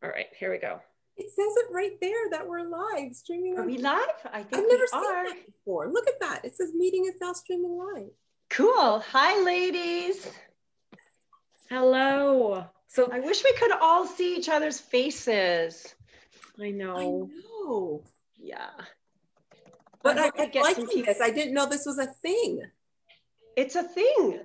All right, here we go. It says it right there that we're live streaming. Are we live? I think I've never we seen are. that before. Look at that. It says meeting is now streaming live. Cool. Hi, ladies. Hello. So I wish we could all see each other's faces. I know. I know. Yeah. But I like this. I didn't know this was a thing. It's a thing.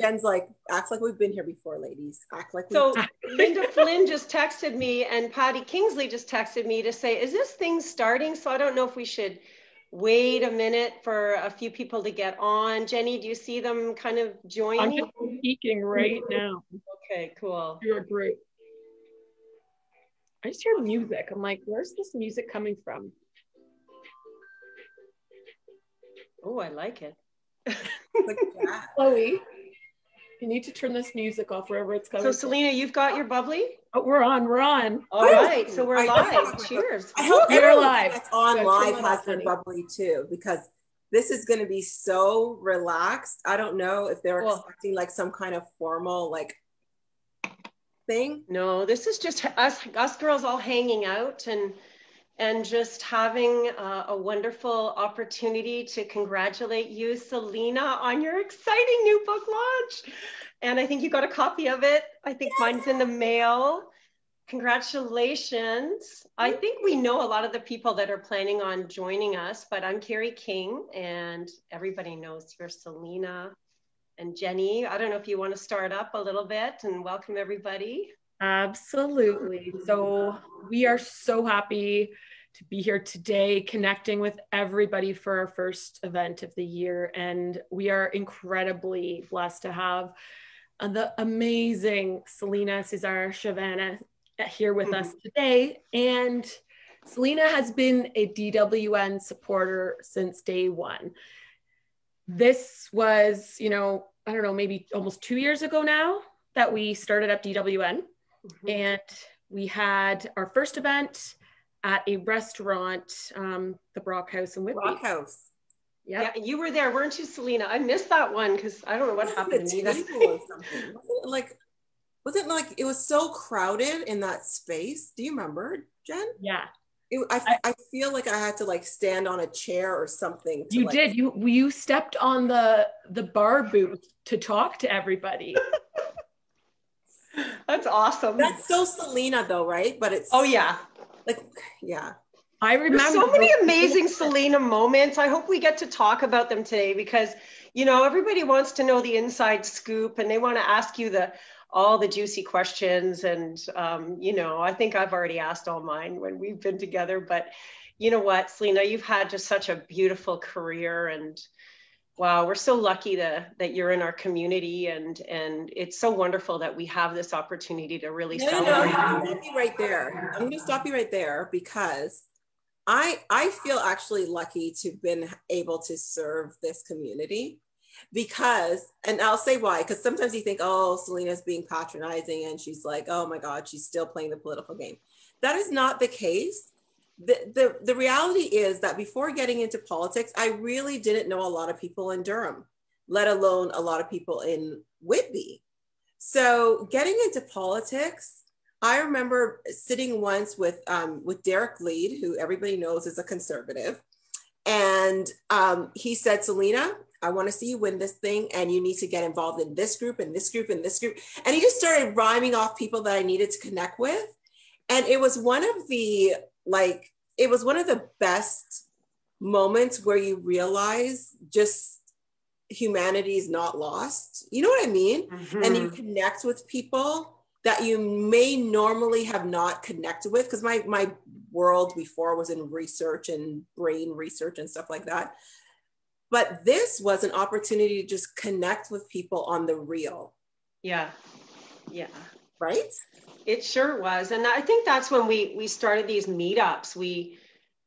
Jen's like, acts like we've been here before, ladies. Act like So Linda Flynn just texted me and Patty Kingsley just texted me to say, is this thing starting? So I don't know if we should wait a minute for a few people to get on. Jenny, do you see them kind of joining? I'm just speaking right now. Okay, cool. You're great. I just hear music. I'm like, where's this music coming from? Oh, I like it. Look at that. Chloe, you need to turn this music off wherever it's coming So Celina, you've got your bubbly? Oh, we're on. All right, so we're live. Cheers. I hope we're live. That's on live has their bubbly too, because this is going to be so relaxed. I don't know if they're expecting like some kind of formal like thing. No, this is just us girls all hanging out and just having a wonderful opportunity to congratulate you, Celina, on your exciting new book launch. And I think you got a copy of it. I think mine's in the mail. Congratulations. I think we know a lot of the people that are planning on joining us, but I'm Carrie King and everybody knows you're Celina and Jenny. I don't know if you want to start up a little bit and welcome everybody. Absolutely. So we are so happy to be here today, connecting with everybody for our first event of the year. And we are incredibly blessed to have the amazing Celina Caesar-Chavannes here with us today. And Celina has been a DWN supporter since day one. This was, I don't know, maybe almost 2 years ago now that we started up DWN. And we had our first event at a restaurant, the Brock House in Whitby. Brock House. Yep. Yeah, you were there, weren't you, Celina? I missed that one because I don't know what happened to me. Was it like it was so crowded in that space? Do you remember, Jen? Yeah. I feel like I had to like stand on a chair or something. You did. You stepped on the bar booth to talk to everybody. That's awesome. That's so Celina though, right? But it's yeah. I remember there's so many amazing Celina moments. I hope we get to talk about them today because everybody wants to know the inside scoop and they want to ask you all the juicy questions. And I think I've already asked all mine when we've been together. But you know what, Celina, you've had just such a beautiful career and wow, we're so lucky that you're in our community and it's so wonderful that we have this opportunity to really celebrate. I'm going to stop you right there. I'm going to stop you right there because I feel actually lucky to have been able to serve this community because, and I'll say why, because sometimes you think, oh, Celina's being patronizing and she's like, oh my God, she's still playing the political game. That is not the case. The reality is that before getting into politics, I really didn't know a lot of people in Durham, let alone a lot of people in Whitby. So getting into politics, I remember sitting once with Derek Lead, who everybody knows is a conservative. And he said, Celina, I want to see you win this thing and you need to get involved in this group and this group and this group. And he just started rhyming off people that I needed to connect with. And it was one of the best moments where you realize just humanity is not lost. You know what I mean? Mm-hmm. And you connect with people that you may normally have not connected with. Because my world before was in research and brain research and stuff like that. But this was an opportunity to just connect with people on the real. Yeah. Yeah. Right? It sure was. And I think that's when we started these meetups. We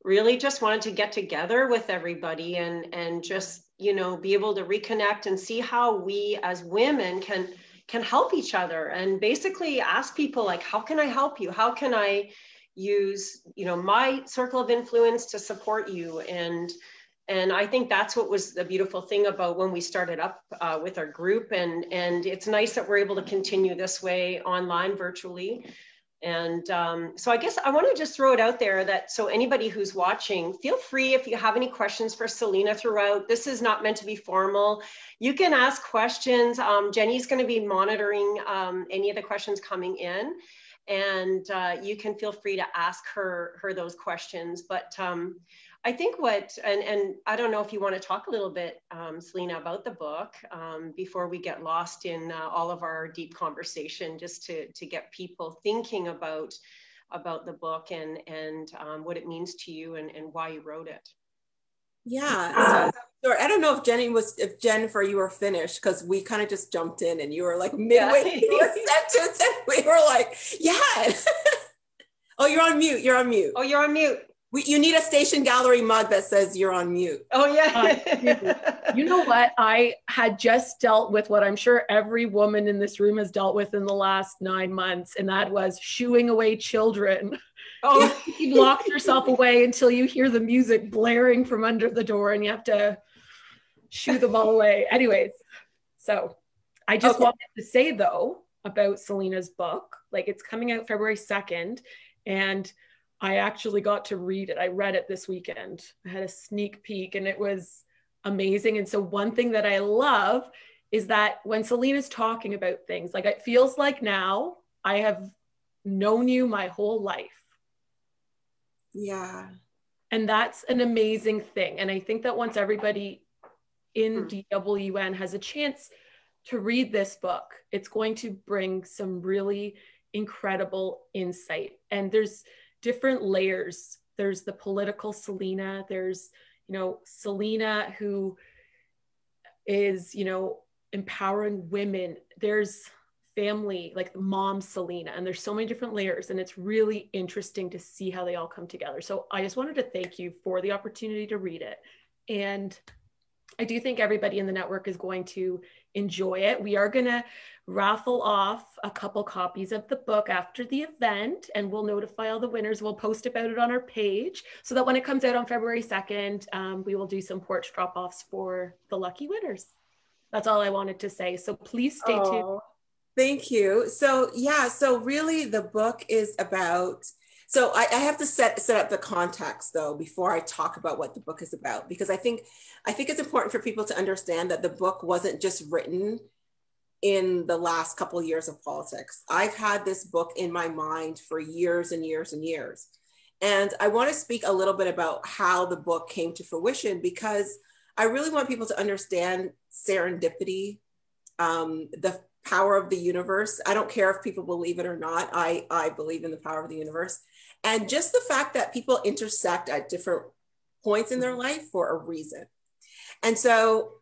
really just wanted to get together with everybody and just, be able to reconnect and see how we as women can help each other and basically ask people like, how can I help you? How can I use, my circle of influence to support you? And And I think that's what was the beautiful thing about when we started up with our group. And it's nice that we're able to continue this way online, virtually. And so I guess I want to just throw it out there that, so anybody who's watching, feel free if you have any questions for Celina throughout. This is not meant to be formal. You can ask questions. Jenny's going to be monitoring any of the questions coming in, and you can feel free to ask her those questions. But I think and I don't know if you want to talk a little bit, Celina, about the book before we get lost in all of our deep conversation, just to get people thinking about the book and what it means to you and why you wrote it. Yeah. So I don't know if Jennifer, you were finished, because we kind of just jumped in and you were like midway through a sentence and we were like, yeah. Oh, you're on mute. You're on mute. Oh, you're on mute. You need a Station Gallery mug that says you're on mute. Oh, yeah. You know what? I had just dealt with what I'm sure every woman in this room has dealt with in the last 9 months, and that was shooing away children. Oh, You locked yourself away until you hear the music blaring from under the door and you have to shoo them all away. Anyways, so I just wanted to say, though, about Celina's book, like, it's coming out February 2nd, and I actually got to read it. I read it this weekend. I had a sneak peek and it was amazing. And so one thing that I love is that when Celina's talking about things, like, it feels like now I have known you my whole life. Yeah. And that's an amazing thing. And I think that once everybody in DWN has a chance to read this book, it's going to bring some really incredible insight. And there's different layers. There's the political Celina. There's, Celina who is, empowering women. There's family, like mom Celina, and there's so many different layers, and it's really interesting to see how they all come together. So I just wanted to thank you for the opportunity to read it. And I do think everybody in the network is going to enjoy it. We are going to raffle off a couple copies of the book after the event, and we'll notify all the winners. We'll post about it on our page so that when it comes out on February 2nd, we will do some porch drop-offs for the lucky winners. That's all I wanted to say. So please stay tuned. Thank you. So yeah, so really the book is about, so I have to set up the context, though, before I talk about what the book is about, because I think it's important for people to understand that the book wasn't just written in the last couple of years of politics. I've had this book in my mind for years and years and years. And I want to speak a little bit about how the book came to fruition, because I really want people to understand serendipity, the power of the universe. I don't care if people believe it or not. I believe in the power of the universe. And just the fact that people intersect at different points in their life for a reason. And so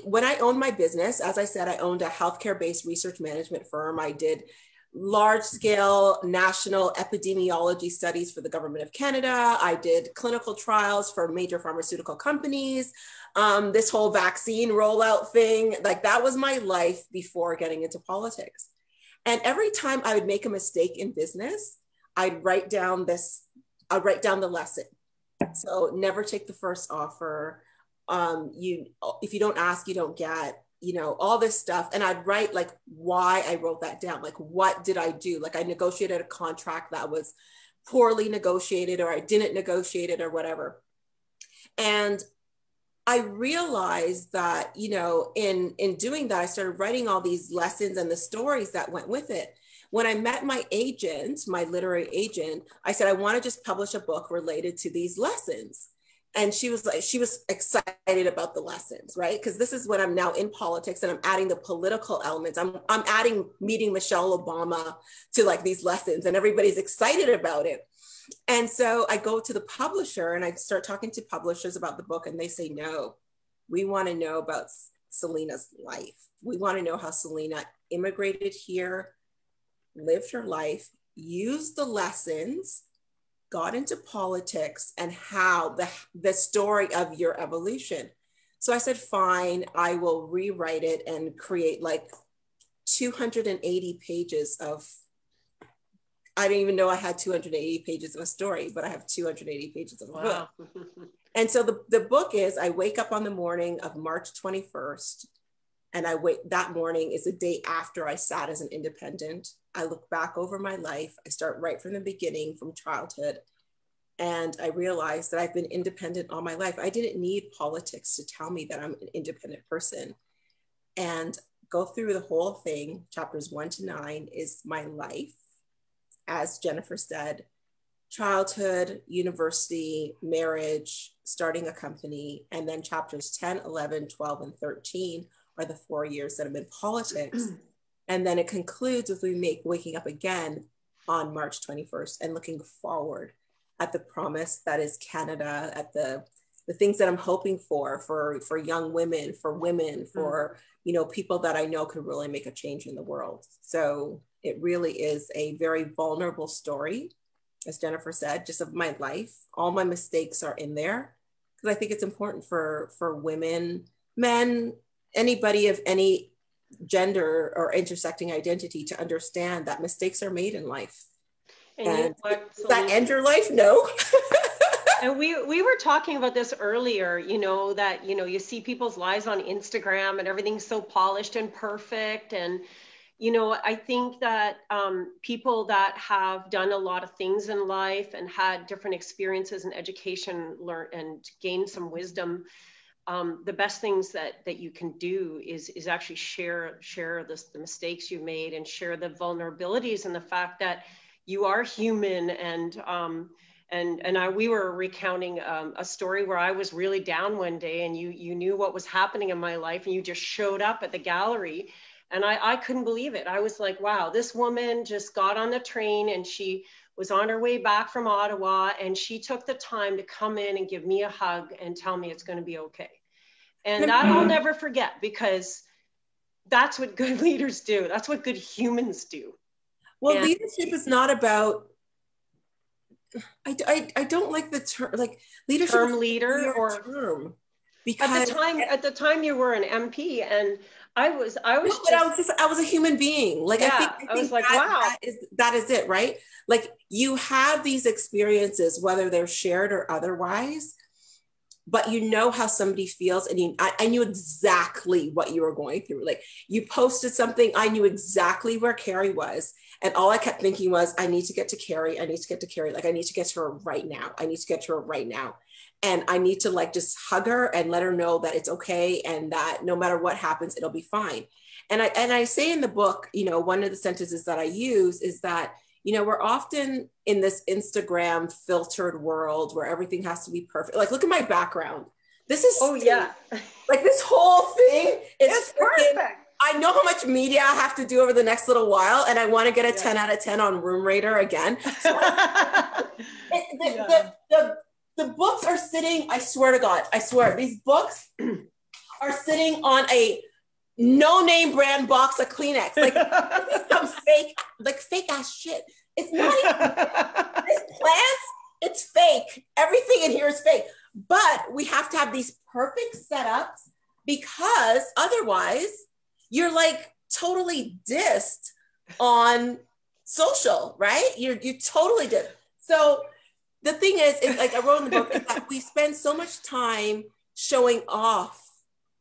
when I owned my business, as I said, I owned a healthcare-based research management firm. I did large-scale national epidemiology studies for the government of Canada. I did clinical trials for major pharmaceutical companies. This whole vaccine rollout thing, like, that was my life before getting into politics. And every time I would make a mistake in business, I'd write down the lesson. So never take the first offer. If you don't ask, you don't get, all this stuff. And I'd write, like, why I wrote that down. Like, what did I do? Like, I negotiated a contract that was poorly negotiated, or I didn't negotiate it, or whatever. And I realized that, in doing that, I started writing all these lessons and the stories that went with it. When I met my agent, my literary agent, I said, I want to just publish a book related to these lessons. And she was excited about the lessons, right? Because this is when I'm now in politics and I'm adding the political elements. I'm adding meeting Michelle Obama to, like, these lessons, and everybody's excited about it. And so I go to the publisher and I start talking to publishers about the book, and they say, no, we want to know about Celina's life. We want to know how Celina immigrated here, lived her life, used the lessons, got into politics, and how the story of your evolution. So I said, fine, I will rewrite it and create like 280 pages of, I didn't even know I had 280 pages of a story, but I have 280 pages of a book. And so the book is, I wake up on the morning of March 21st, and that morning is the day after I sat as an independent. I look back over my life. I start right from the beginning, from childhood. And I realized that I've been independent all my life. I didn't need politics to tell me that I'm an independent person. And go through the whole thing. Chapters 1 to 9 is my life. As Jennifer said, childhood, university, marriage, starting a company. And then chapters 10, 11, 12, and 13 are the 4 years that I'm in politics. And then it concludes with waking up again on March 21st and looking forward at the promise that is Canada, at the things that I'm hoping for young women, for people that I know could really make a change in the world. So it really is a very vulnerable story, as Jennifer said, just of my life. All my mistakes are in there, because I think it's important for women, men, anybody of any gender or intersecting identity to understand that mistakes are made in life. And you know what, does that end your life? No. And we were talking about this earlier, that, you see people's lives on Instagram and everything's so polished and perfect. And, I think that people that have done a lot of things in life and had different experiences and education, learn and gain some wisdom, the best things that you can do is actually share the mistakes you made, and share the vulnerabilities, and the fact that you are human. We were recounting a story where I was really down one day, and you knew what was happening in my life, and you just showed up at the gallery, and I couldn't believe it. I was like, wow, this woman just got on the train, and she was on her way back from Ottawa, and she took the time to come in and give me a hug and tell me it's going to be okay. And that I'll never forget, because that's what good leaders do. That's what good humans do. Well, leadership is not about, I don't like the term, like leadership term leader or term, because at the time you were an MP, and I was I was a human being. Like, yeah, I was like, wow, that is it, right? Like, you have these experiences, whether they're shared or otherwise, but you know how somebody feels, and I knew exactly what you were going through. Like, you posted something, I knew exactly where Carrie was, and all I kept thinking was, I need to get to Carrie. Like, I need to get to her right now. And I need to just hug her and let her know that it's okay, and that no matter what happens, it'll be fine. And I say in the book, one of the sentences that I use is that, we're often in this Instagram filtered world where everything has to be perfect. Like, look at my background. This is, yeah. Like, this whole thing is perfect. I know how much media I have to do over the next little while, and I want to get a 10 out of 10 on Room Rater again. So the books are sitting, I swear to God, these books are sitting on a no-name brand box of Kleenex. Like, some fake ass shit. It's not even, this plants, it's fake. Everything in here is fake. But we have to have these perfect setups, because otherwise you're totally dissed on social, right? You're totally dissed. So the thing is like I wrote in the book, is that we spend so much time showing off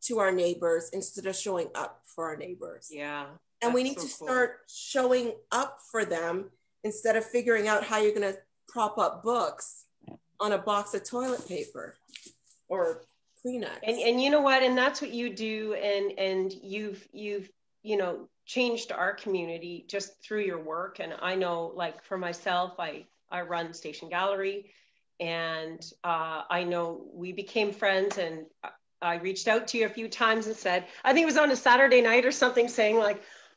to our neighbors instead of showing up for our neighbors. Yeah. And we need to start showing up for them instead of figuring out how you're going to prop up books on a box of toilet paper or Kleenex. And you know what? And that's what you do. And you've changed our community just through your work. And I know, for myself, I run Station Gallery, and I know we became friends, and I reached out to you a few times and said, I think it was on a Saturday night or something, saying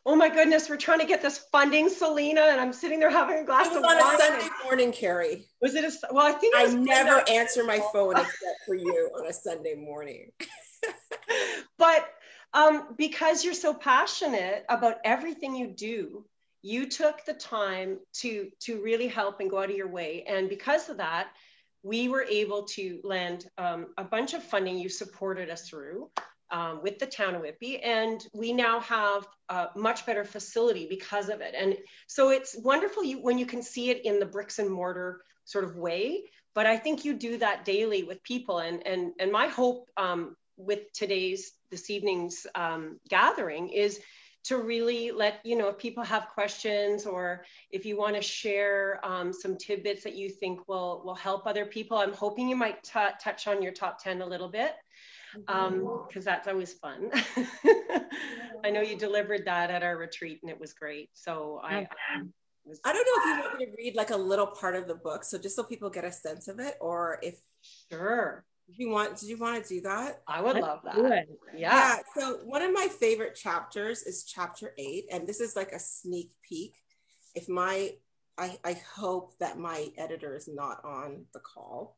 oh my goodness, we're trying to get this funding, Celina, and I'm sitting there having a glass of wine. It was on a Sunday morning, Carrie. Was it well, I think it was I never answer my phone except for you on a Sunday morning. But because you're so passionate about everything you do, you took the time to really help and go out of your way. And because of that, we were able to land a bunch of funding you supported us through with the town of Whitby. And we now have a much better facility because of it. And so it's wonderful when you can see it in the bricks and mortar sort of way, but I think you do that daily with people. And my hope with this evening's gathering is to really let, if people have questions, or if you want to share some tidbits that you think will help other people. I'm hoping you might touch on your top 10 a little bit, because that's always fun. I know you delivered that at our retreat and it was great. So I don't know if you want me to read like a little part of the book, so just so people get a sense of it, or if sure. Did you want to do that? I would love that. Yeah. So one of my favorite chapters is chapter 8, and this is like a sneak peek. I hope that my editor is not on the call.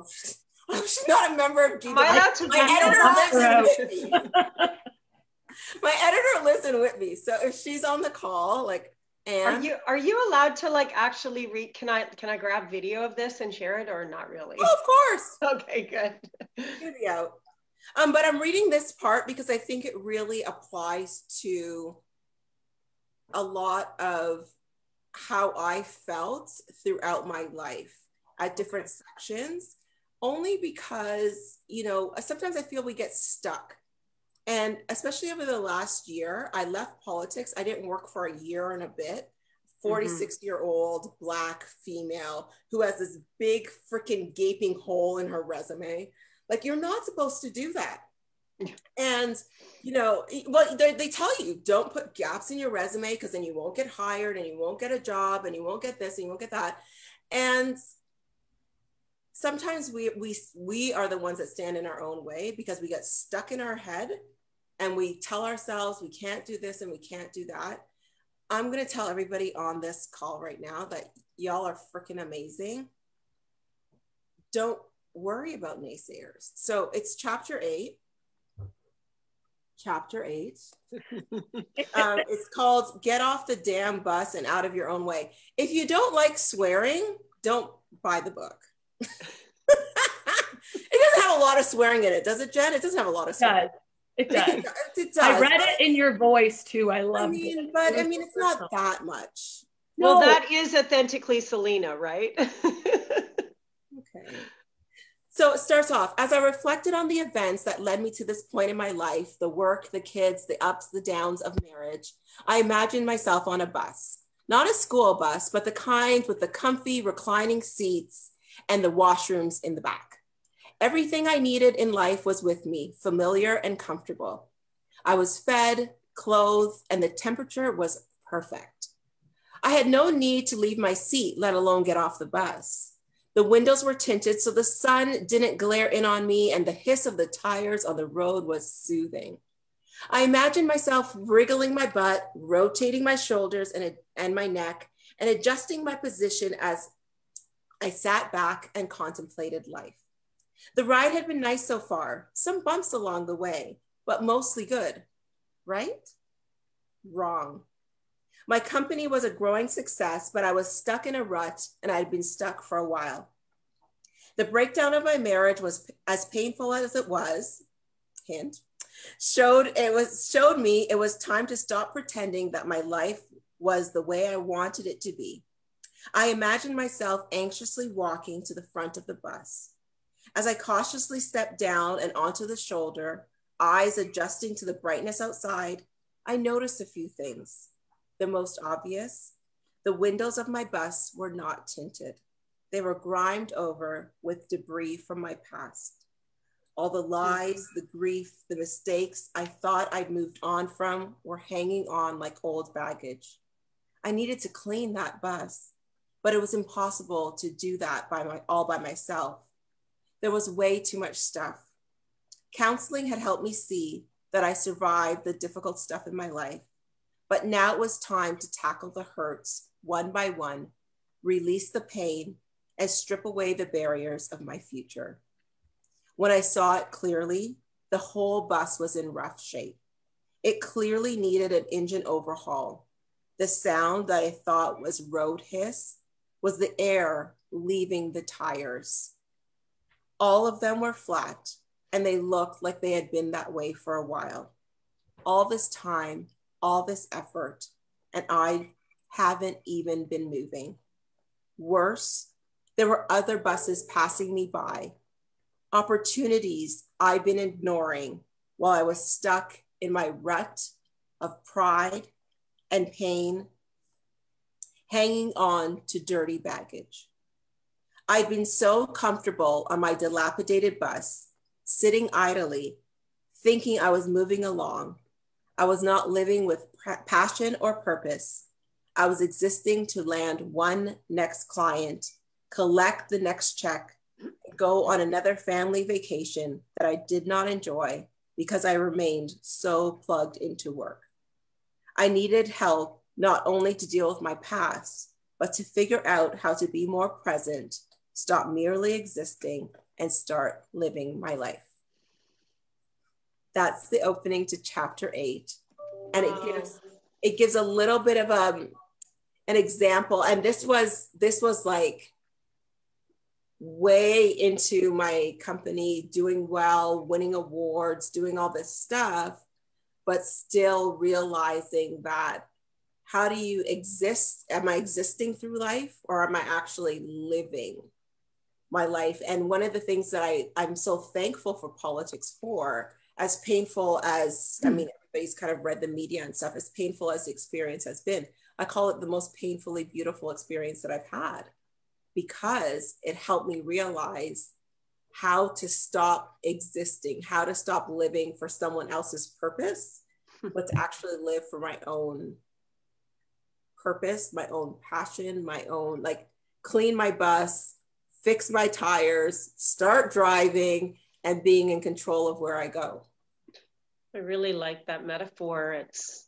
She's not a member of DWN. My editor lives with me. My editor lives with me. So if she's on the call, like, and are you allowed to like actually read? Can I grab video of this and share it, or not really? Oh, of course. Okay, good. Video. But I'm reading this part because I think it really applies to a lot of how I felt throughout my life at different sections, only because, sometimes I feel we get stuck. And especially over the last year, I left politics. I didn't work for a year and a bit. 46-year-old Black female who has this big freaking gaping hole in her resume. Like, you're not supposed to do that. And, they tell you, don't put gaps in your resume, because then you won't get hired and you won't get a job and you won't get this and you won't get that. And sometimes we are the ones that stand in our own way, because we get stuck in our head and we tell ourselves we can't do this and we can't do that. I'm going to tell everybody on this call right now that y'all are freaking amazing. Don't worry about naysayers. So it's chapter 8. Chapter 8. It's called Get Off the Damn Bus and Out of Your Own Way. If you don't like swearing, don't buy the book. It doesn't have a lot of swearing in it, does it, Jen? It doesn't have a lot of swearing. It does. It does. I read it in your voice too. I love it. But it's not that much. Well, that is authentically Celina, right? Okay. So it starts off, as I reflected on the events that led me to this point in my life, the work, the kids, the ups, the downs of marriage, I imagined myself on a bus. Not a school bus, but the kind with the comfy reclining seats and the washrooms in the back. Everything I needed in life was with me, familiar and comfortable. I was fed, clothed, and the temperature was perfect. I had no need to leave my seat, let alone get off the bus. The windows were tinted so the sun didn't glare in on me, and the hiss of the tires on the road was soothing. I imagined myself wriggling my butt, rotating my shoulders and my neck, and adjusting my position as I sat back and contemplated life. The ride had been nice so far, some bumps along the way, but mostly good, right? Wrong. My company was a growing success, but I was stuck in a rut, and I had been stuck for a while. The breakdown of my marriage was as painful as it was, showed me it was time to stop pretending that my life was the way I wanted it to be. I imagined myself anxiously walking to the front of the bus. As I cautiously stepped down and onto the shoulder, eyes adjusting to the brightness outside, I noticed a few things. The most obvious, the windows of my bus were not tinted. They were grimed over with debris from my past. All the lies, the grief, the mistakes I thought I'd moved on from were hanging on like old baggage. I needed to clean that bus, but it was impossible to do that all by myself. There was way too much stuff. Counseling had helped me see that I survived the difficult stuff in my life, but now it was time to tackle the hurts one by one, release the pain, and strip away the barriers of my future. When I saw it clearly, the whole bus was in rough shape. It clearly needed an engine overhaul. The sound that I thought was road hiss was the air leaving the tires. All of them were flat, and they looked like they had been that way for a while. All this time, all this effort, and I haven't even been moving. Worse, There were other buses passing me by, opportunities I'd been ignoring while I was stuck in my rut of pride and pain, hanging on to dirty baggage. I'd been so comfortable on my dilapidated bus, sitting idly, thinking I was moving along. I was not living with passion or purpose. I was existing to land one next client, collect the next check, go on another family vacation that I did not enjoy because I remained so plugged into work. I needed help not only to deal with my past, but to figure out how to be more present, stop merely existing, and start living my life. That's the opening to chapter 8. And it gives a little bit of an example. And this was like way into my company, doing well, winning awards, doing all this stuff, but still realizing that how do you exist? Am I existing through life, or am I actually living my life? And one of the things that I'm so thankful for politics for, as painful as, I mean, everybody's kind of read the media and stuff, as painful as the experience has been, I call it the most painfully beautiful experience that I've had, because it helped me realize how to stop existing, how to stop living for someone else's purpose, but to actually live for my own purpose, my own passion, my own, like, clean my bus, fix my tires, start driving, and being in control of where I go. I really like that metaphor. It's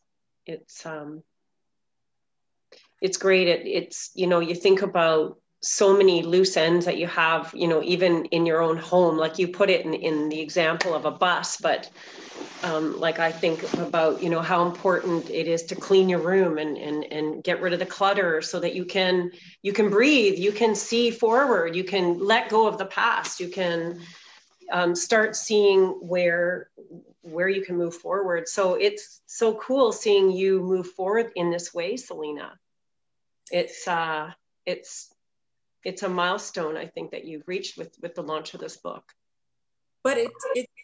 great. It's, you know, you think about so many loose ends that you have, you know, even in your own home, like you put it in the example of a bus, but like I think about, you know, how important it is to clean your room and get rid of the clutter so that you can breathe, you can see forward, you can let go of the past, you can start seeing where you can move forward. So it's so cool seeing you move forward in this way, Celina. It's a milestone, I think, that you've reached with the launch of this book. But it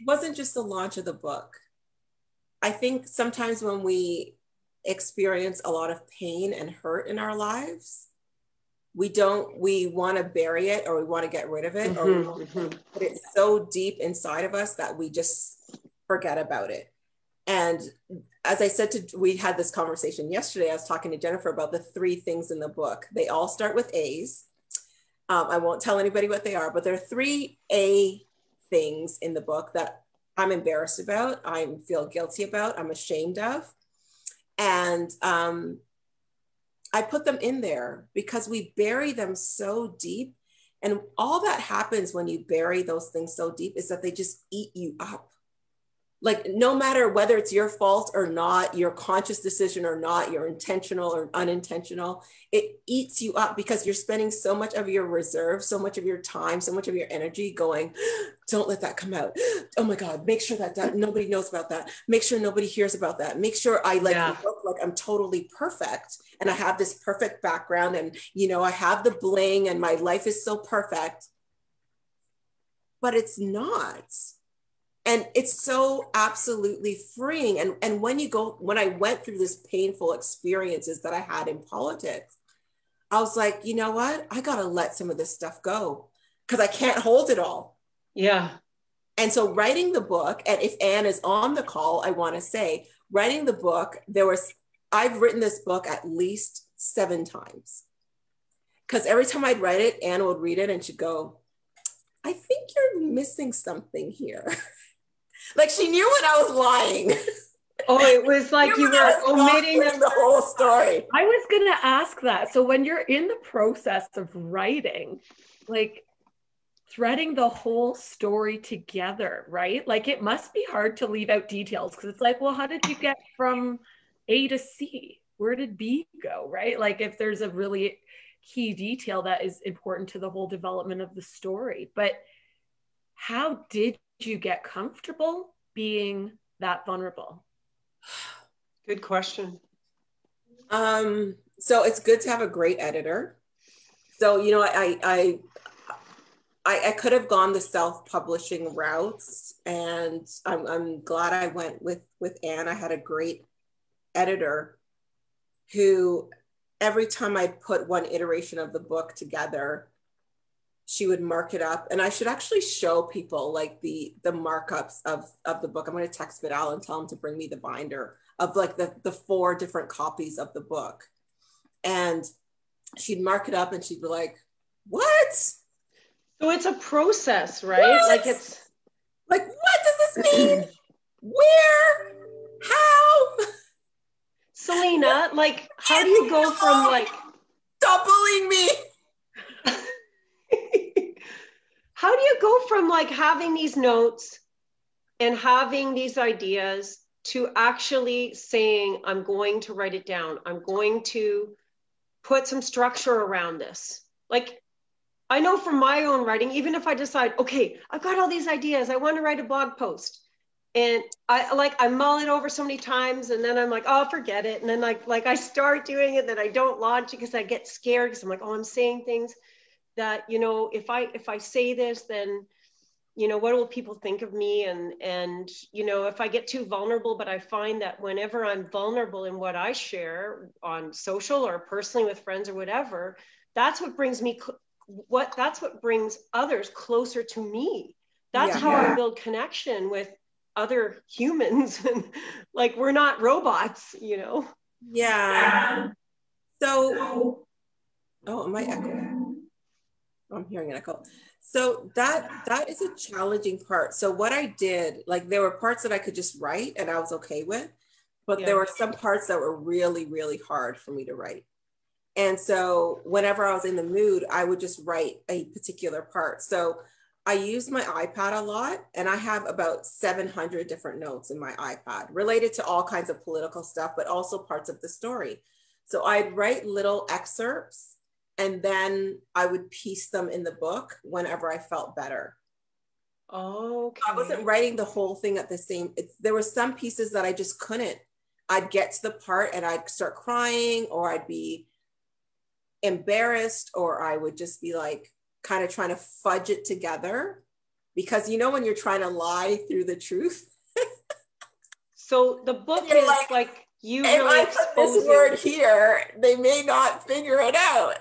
wasn't just the launch of the book. I think sometimes when we experience a lot of pain and hurt in our lives, we want to bury it, or we want to get rid of it, or we want to put it so deep inside of us that we just forget about it. And as I said, we had this conversation yesterday. I was talking to Jennifer about the 3 things in the book. They all start with A's. I won't tell anybody what they are, but there are 3 A things in the book that I'm embarrassed about, I feel guilty about, I'm ashamed of. And I put them in there because we bury them so deep. And all that happens when you bury those things so deep is that they just eat you up. Like, no matter whether it's your fault or not, your conscious decision or not, you're intentional or unintentional, it eats you up because you're spending so much of your reserve, so much of your time, so much of your energy going, don't let that come out. Oh my God, make sure that nobody knows about that. Make sure nobody hears about that. Make sure I look like I'm totally perfect. And I have this perfect background, and, you know, I have the bling and my life is so perfect, but it's not. And it's so absolutely freeing. And when I went through this painful experiences that I had in politics, I was like, you know what? I got to let some of this stuff go because I can't hold it all. Yeah. And so writing the book, and if Anne is on the call, I want to say, writing the book, I've written this book at least 7 times. Because every time I'd write it, Anne would read it and she'd go, I think you're missing something here. Like, she knew when I was lying. Oh, it was like you were omitting the whole story. I was going to ask that. So when you're in the process of writing, like, threading the whole story together, right? Like, it must be hard to leave out details because it's like, well, how did you get from A to C? Where did B go, right? Like, if there's a really key detail that is important to the whole development of the story. But how did you get comfortable being that vulnerable? Good question. So it's good to have a great editor. So, you know, I could have gone the self-publishing routes, and I'm glad I went with Anne. I had a great editor who, every time I put one iteration of the book together, she would mark it up. And I should actually show people like the markups of the book. I'm going to text Vidal and tell him to bring me the binder of like the 4 different copies of the book. And she'd mark it up and she'd be like, what? So it's a process, right? What? Like it's like, what does this mean? Where? How? Celina, like, how do you go from like, stop bullying me. How do you go from like having these notes and having these ideas to actually saying, I'm going to write it down. I'm going to put some structure around this. Like, I know from my own writing, even if I decide, okay, I've got all these ideas, I want to write a blog post. And I mull it over so many times, and then I'm like, oh, forget it. And then like I start doing it, then I don't launch it because I get scared because I'm like, oh, I'm saying things that, you know, if I say this, then, you know, what will people think of me? And, you know, if I get too vulnerable, but I find that whenever I'm vulnerable in what I share on social or personally with friends or whatever, that's what brings me, that's what brings others closer to me. That's how I build connection with other humans. And like, we're not robots, you know? Yeah. So, oh, am I echoing? I'm hearing an echo. So that is a challenging part. So what I did, like there were parts that I could just write and I was okay with, but there were some parts that were really, really hard for me to write. And so whenever I was in the mood, I would just write a particular part. So I used my iPad a lot, and I have about 700 different notes in my iPad related to all kinds of political stuff, but also parts of the story. So I'd write little excerpts, and then I would piece them in the book whenever I felt better. Okay. I wasn't writing the whole thing at the same, there were some pieces that I just couldn't. I'd get to the part and I'd start crying, or I'd be embarrassed, or I would just be like kind of trying to fudge it together, because you know when you're trying to lie through the truth. So the book is like you if really I put this word here, they may not figure it out.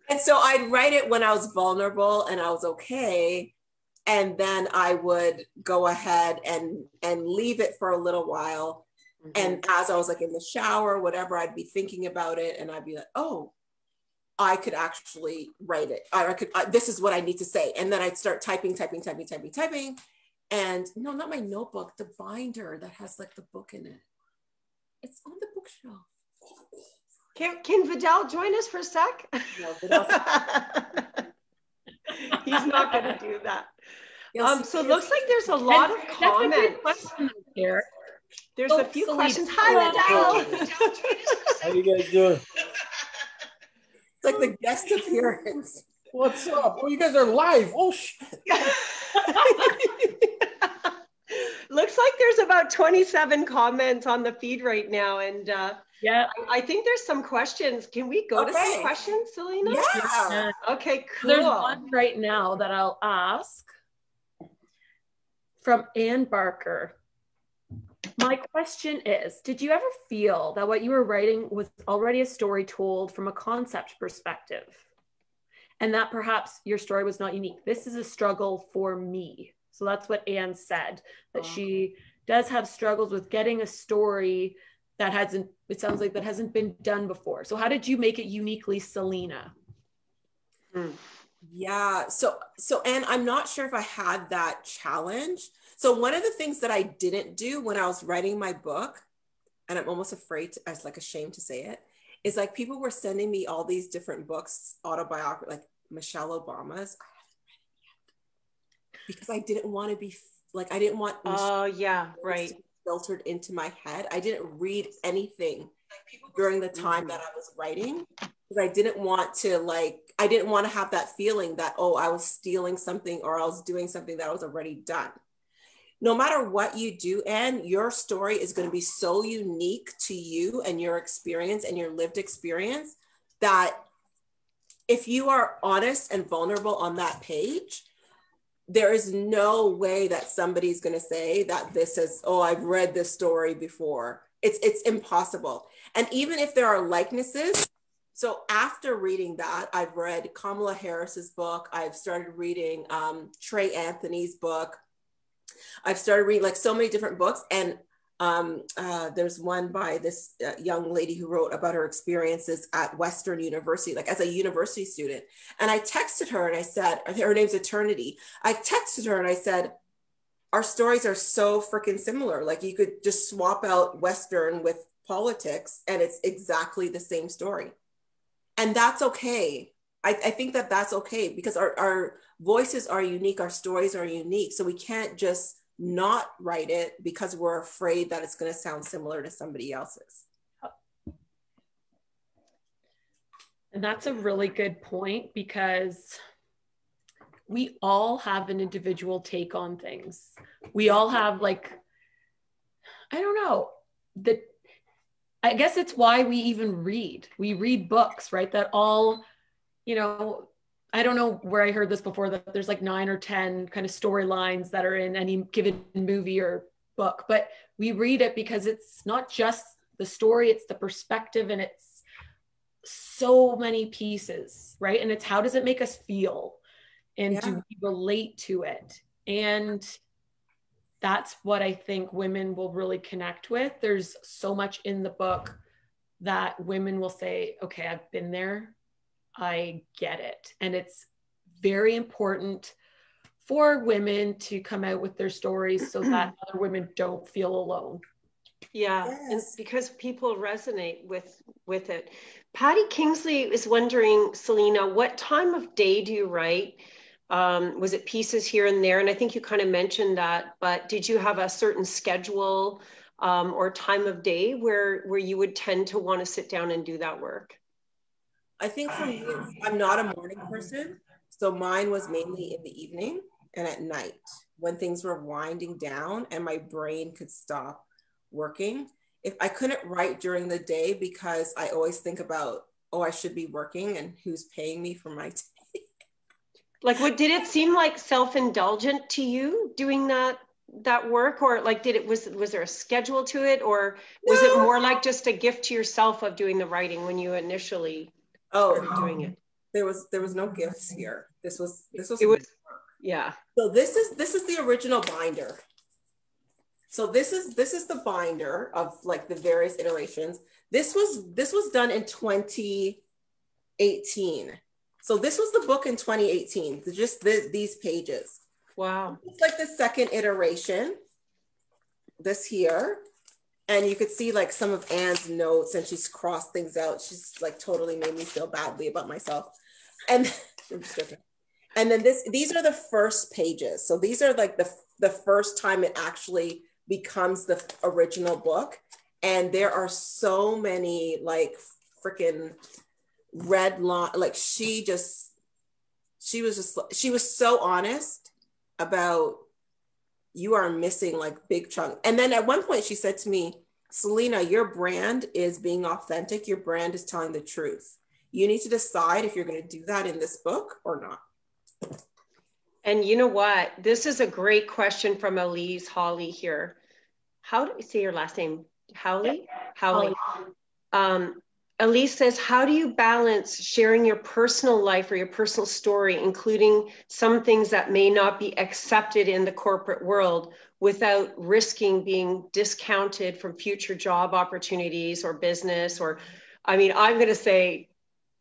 And so I'd write it when I was vulnerable and I was okay, and then I would go ahead and leave it for a little while. And as I was like in the shower, whatever, I'd be thinking about it, and I'd be like, oh, I could actually write it. This is what I need to say. And then I'd start typing. And no, not my notebook, the binder that has like the book in it. It's on the bookshelf. Can Vidal join us for a sec? No, Vidal's he's not going to do that. So it looks like there's a lot of comments here. There's a few questions. Hi, Vidal. How you guys doing? It's like the guest appearance. What's up? Oh, you guys are live. Oh, shit. Looks like there's about 27 comments on the feed right now. And yeah, I think there's some questions. Can we go to some questions, Celina? Yeah. Okay, cool. There's one right now that I'll ask from Ann Barker. My question is, did you ever feel that what you were writing was already a story told from a concept perspective, and that perhaps your story was not unique? This is a struggle for me. So that's what Anne said, that she does have struggles with getting a story that it sounds like that hasn't been done before. So how did you make it uniquely Celina? Yeah, so Anne, I'm not sure if I had that challenge. So one of the things that I didn't do when I was writing my book, and I'm almost I was like ashamed to say it, is like people were sending me all these different books, autobiography, like Michelle Obama's. I haven't read it yet because I didn't want to be like, I didn't want filtered into my head. I didn't read anything during the time that I was writing, because I didn't want to have that feeling that, oh, I was stealing something or I was doing something that was already done. no matter what you do, and your story is going to be so unique to you and your experience and your lived experience, that if you are honest and vulnerable on that page, there is no way that somebody's going to say that this is, oh, I've read this story before. It's impossible. And even if there are likenesses, so after reading that, I've read Kamala Harris's book. I've started reading Trey Anthony's book. I've started reading like so many different books. And there's one by this young lady who wrote about her experiences at Western University, like as a university student. And I texted her and I said, her name's Eternity. I texted her and I said, our stories are so freaking similar. Like you could just swap out Western with politics and it's exactly the same story. And that's okay. I think that that's okay because our voices are unique. Our stories are unique. So we can't just not write it because we're afraid that it's going to sound similar to somebody else's. And that's a really good point because we all have an individual take on things. We all have like, I don't know, I guess it's why we even read. We read books, right? That all, you know, I don't know where I heard this before, that there's like 9 or 10 kind of storylines that are in any given movie or book, but we read it because it's not just the story, it's the perspective, and it's so many pieces, right? And it's how does it make us feel? And do we relate to it? And that's what I think women will really connect with. There's so much in the book that women will say, okay, I've been there. I get it. And it's very important for women to come out with their stories so that other women don't feel alone. Yeah, yes. And because people resonate with it. Patty Kingsley is wondering, Celina, what time of day do you write? Was it pieces here and there? And I think you kind of mentioned that, but did you have a certain schedule or time of day where you would tend to want to sit down and do that work? I think for me, I'm not a morning person. So mine was mainly in the evening and at night when things were winding down and my brain could stop working. If I couldn't write during the day because I always think about, oh, I should be working and who's paying me for my day. Like, what did it seem like self-indulgent to you doing that work, or like was there a schedule to it, or was it more like just a gift to yourself of doing the writing when you initially started doing it? There was no gifts here. This was yeah. So this is the original binder. So this is the binder of like the various iterations. This was done in 2018. So this was the book in 2018, just these pages. Wow. It's like the second iteration, this here. And you could see like some of Anne's notes and she's crossed things out. She's like totally made me feel badly about myself. And I'm just joking. And then these are the first pages. So these are like the first time it actually becomes the original book. And there are so many like freaking red line, like she was so honest about, you are missing like big chunk. And then at one point she said to me, Celina, your brand is being authentic. Your brand is telling the truth. You need to decide if you're going to do that in this book or not. And you know what? This is a great question from Elise Hawley here. How do you say your last name? Howley? Howley. Elise says, how do you balance sharing your personal life or your personal story, including some things that may not be accepted in the corporate world, without risking being discounted from future job opportunities or business? Or, I mean, I'm going to say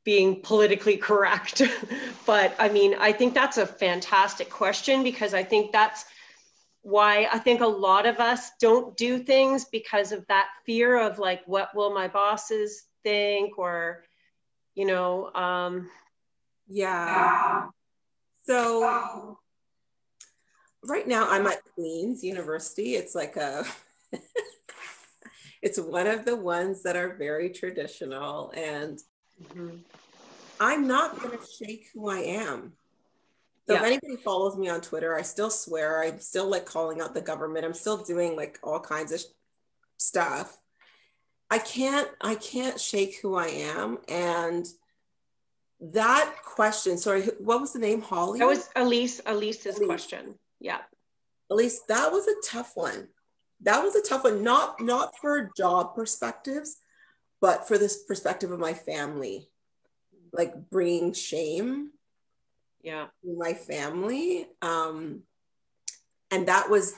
being politically correct, but I mean, I think that's a fantastic question, because I think that's why I think a lot of us don't do things, because of that fear of like, what will my bosses think, or, you know, yeah. So right now I'm at Queen's University. It's like it's one of the ones that are very traditional, and I'm not going to shake who I am. So if anybody follows me on Twitter, I still swear, I'm still like calling out the government. I'm still doing like all kinds of stuff. I can't shake who I am. And that question, sorry, what was the name? Holly? That was Elise's question. Yeah. Elise, that was a tough one. That was a tough one, not for job perspectives, but for this perspective of my family, like bringing shame to my family. And that was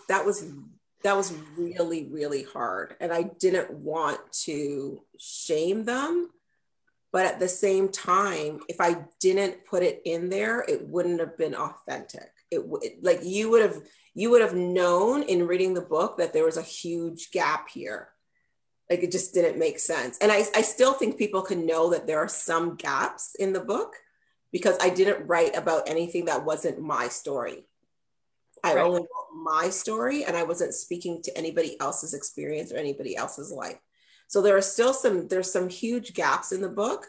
really, really hard. And I didn't want to shame them. But at the same time, if I didn't put it in there, it wouldn't have been authentic. Like you would have known in reading the book that there was a huge gap here. Like it just didn't make sense. And I still think people can know that there are some gaps in the book because I didn't write about anything that wasn't my story. I only wrote my story and I wasn't speaking to anybody else's experience or anybody else's life. So there's some huge gaps in the book,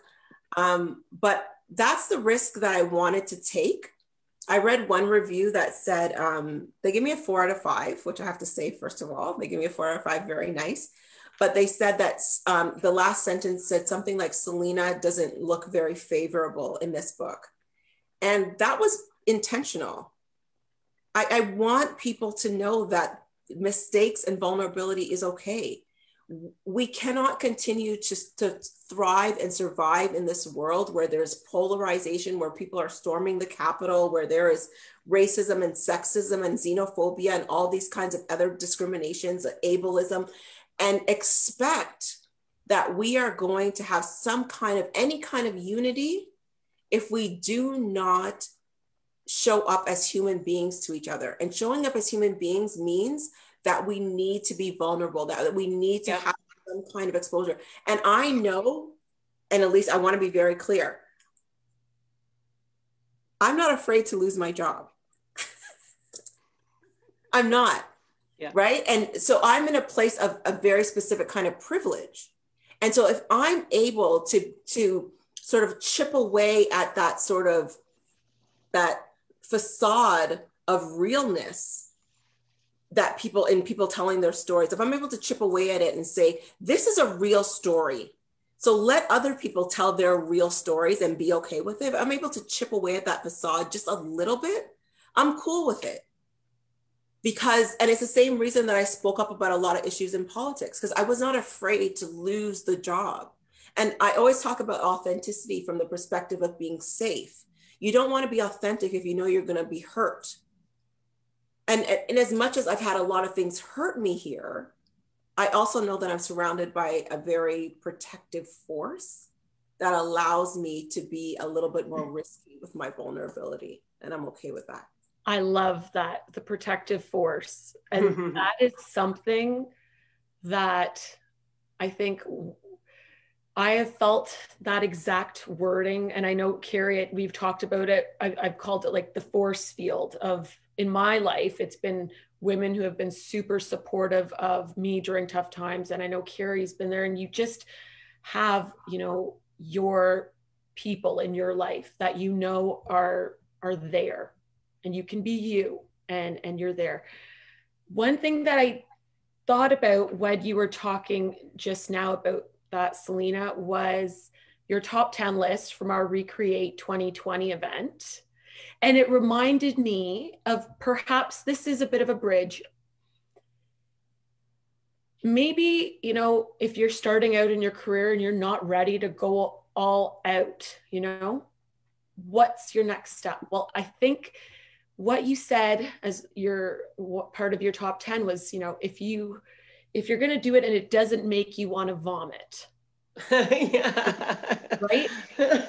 but that's the risk that I wanted to take. I read one review that said, they gave me a 4 out of 5, which I have to say, first of all, they gave me a 4 out of 5, very nice. But they said that the last sentence said something like, Celina doesn't look very favorable in this book. And that was intentional. I want people to know that mistakes and vulnerability is okay. We cannot continue to thrive and survive in this world where there's polarization, where people are storming the Capitol, where there is racism and sexism and xenophobia and all these kinds of other discriminations, ableism, and expect that we are going to have any kind of unity if we do not show up as human beings to each other. And showing up as human beings means that we need to be vulnerable, that we need to have some kind of exposure. And I know, and at least I want to be very clear, I'm not afraid to lose my job. I'm not, right? And so I'm in a place of a very specific kind of privilege. And so if I'm able to sort of chip away at that sort of, that facade of realness that people telling their stories, if I'm able to chip away at it and say, this is a real story, so let other people tell their real stories and be okay with it. If I'm able to chip away at that facade just a little bit, I'm cool with it. And it's the same reason that I spoke up about a lot of issues in politics, because I was not afraid to lose the job. And I always talk about authenticity from the perspective of being safe. You don't want to be authentic if you know you're going to be hurt. And as much as I've had a lot of things hurt me here, I also know that I'm surrounded by a very protective force that allows me to be a little bit more risky with my vulnerability. And I'm okay with that. I love that, the protective force. And that is something that I think I have felt that exact wording. And I know, Carrie, we've talked about it. I've called it like the force field of, in my life, it's been women who have been super supportive of me during tough times. And I know Carrie's been there, and you just have, your people in your life that are there, and you can be you, and you're there. One thing that I thought about when you were talking just now about that, Celina, was your top 10 list from our Recreate 2020 event. And it reminded me of, perhaps this is a bit of a bridge. Maybe, if you're starting out in your career and you're not ready to go all out, what's your next step? Well, I think what you said as part of your top 10 was, if you're going to do it and it doesn't make you want to vomit. Right? I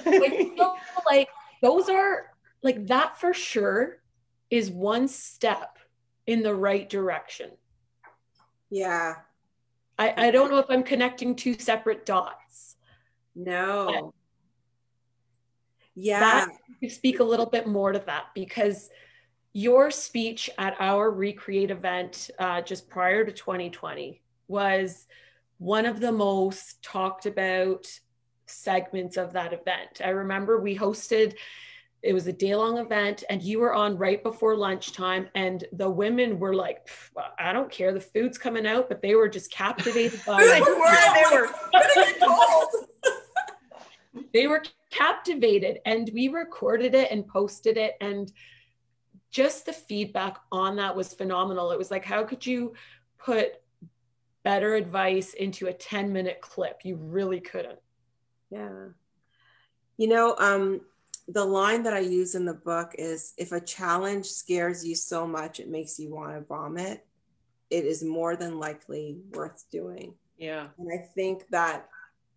feel like those are, like, that for sure is one step in the right direction. Yeah. I don't know if I'm connecting two separate dots. No. You speak a little bit more to that, because your speech at our Recreate event just prior to 2020 was one of the most talked about segments of that event. I remember we hosted it was a day-long event, and you were on right before lunchtime, and the women were like, I don't care, the food's coming out, but they were just captivated by it. They were captivated, and we recorded it and posted it, and just the feedback on that was phenomenal. It was like, how could you put better advice into a 10-minute clip? You really couldn't. Yeah. You know, the line that I use in the book is, if a challenge scares you so much it makes you want to vomit, it is more than likely worth doing. Yeah. And I think that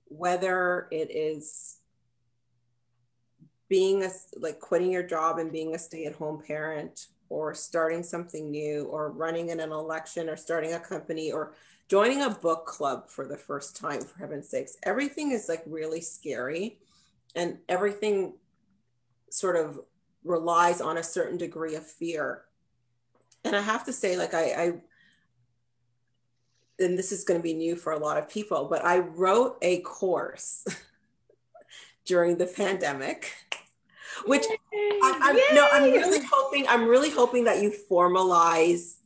whether it is being like quitting your job and being a stay-at-home parent, or starting something new, or running in an election, or starting a company, or joining a book club for the first time, for heaven's sakes, everything is like really scary, and everything sort of relies on a certain degree of fear. And I have to say, like, I and this is going to be new for a lot of people, but I wrote a course during the pandemic, which I'm really hoping that you formalize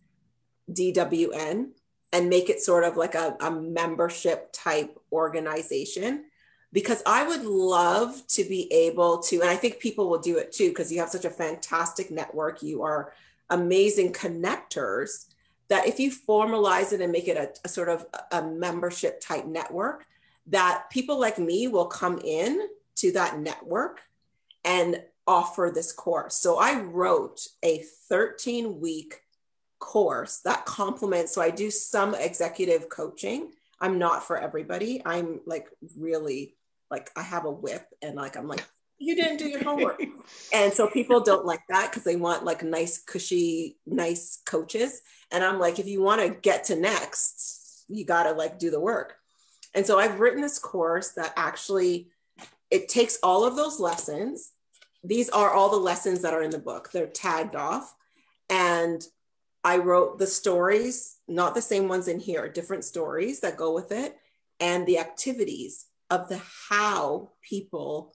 DWN and make it sort of like a membership type organization, because I would love to be able to, and I think people will do it too, because you have such a fantastic network, you are amazing connectors, that if you formalize it and make it a sort of a membership type network, that people like me will come in to that network and offer this course. So I wrote a 13-week course that complements, so I do some executive coaching. I'm not for everybody. I'm like really, like, I have a whip, and like, I'm like, you didn't do your homework. And so people don't like that, because they want like nice, cushy, nice coaches. And I'm like, if you want to get to next, you got to like do the work. And so I've written this course that actually, it takes all of those lessons. These are all the lessons that are in the book. They're tagged off. And I wrote the stories, not the same ones in here, different stories that go with it, and the activities of the how people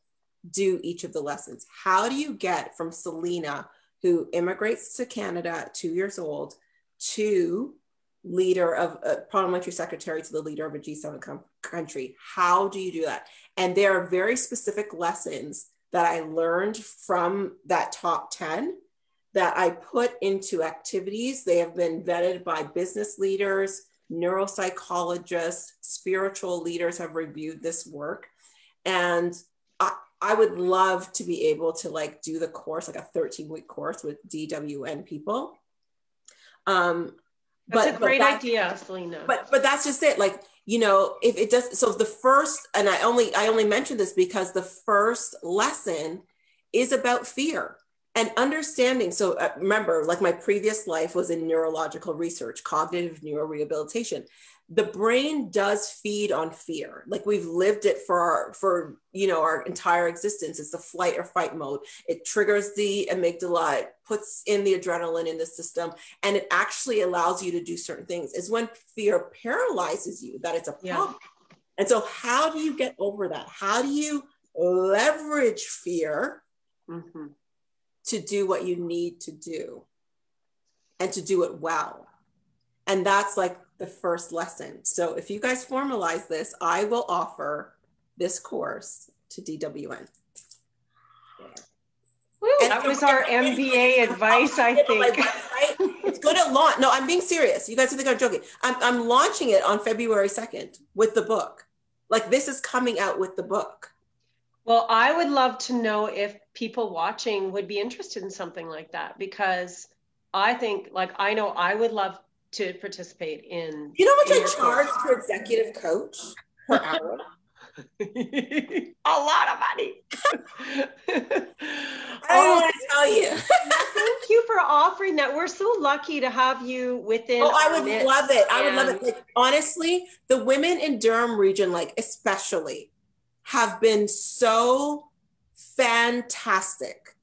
do each of the lessons. How do you get from Celina, who immigrates to Canada at 2 years old, to leader of a parliamentary secretary, to the leader of a G7 country? How do you do that? And there are very specific lessons that I learned from that top 10 that I put into activities. They have been vetted by business leaders, neuropsychologists, spiritual leaders have reviewed this work. And I would love to be able to like do the course, like a 13-week course with DWN people. That's a great idea, Celina. But that's just it. Like, you know, if it does, so the first, and I only mentioned this because the first lesson is about fear and understanding. So remember, like my previous life was in neurological research, cognitive neurorehabilitation. The brain does feed on fear. Like we've lived it for you know, our entire existence. It's the flight or fight mode. It triggers the amygdala, it puts in the adrenaline in the system, and it actually allows you to do certain things. It's when fear paralyzes you that it's a problem. Yeah. And so how do you get over that? How do you leverage fear to do what you need to do and to do it well? And that's like the first lesson. So if you guys formalize this, I will offer this course to DWN. Woo, that was our MBA advice, I think. It's going to launch. No, I'm being serious. You guys think I'm joking. I'm launching it on February 2nd with the book. Like this is coming out with the book. Well, I would love to know if people watching would be interested in something like that, because I think, like, I know I would love to participate in. You know how much I charge for executive coach per hour? A lot of money. I don't want to tell you. Thank you for offering that. We're so lucky to have you within. Oh, I would love it. I would love it. Like, honestly, the women in Durham region, like especially, have been so fantastic.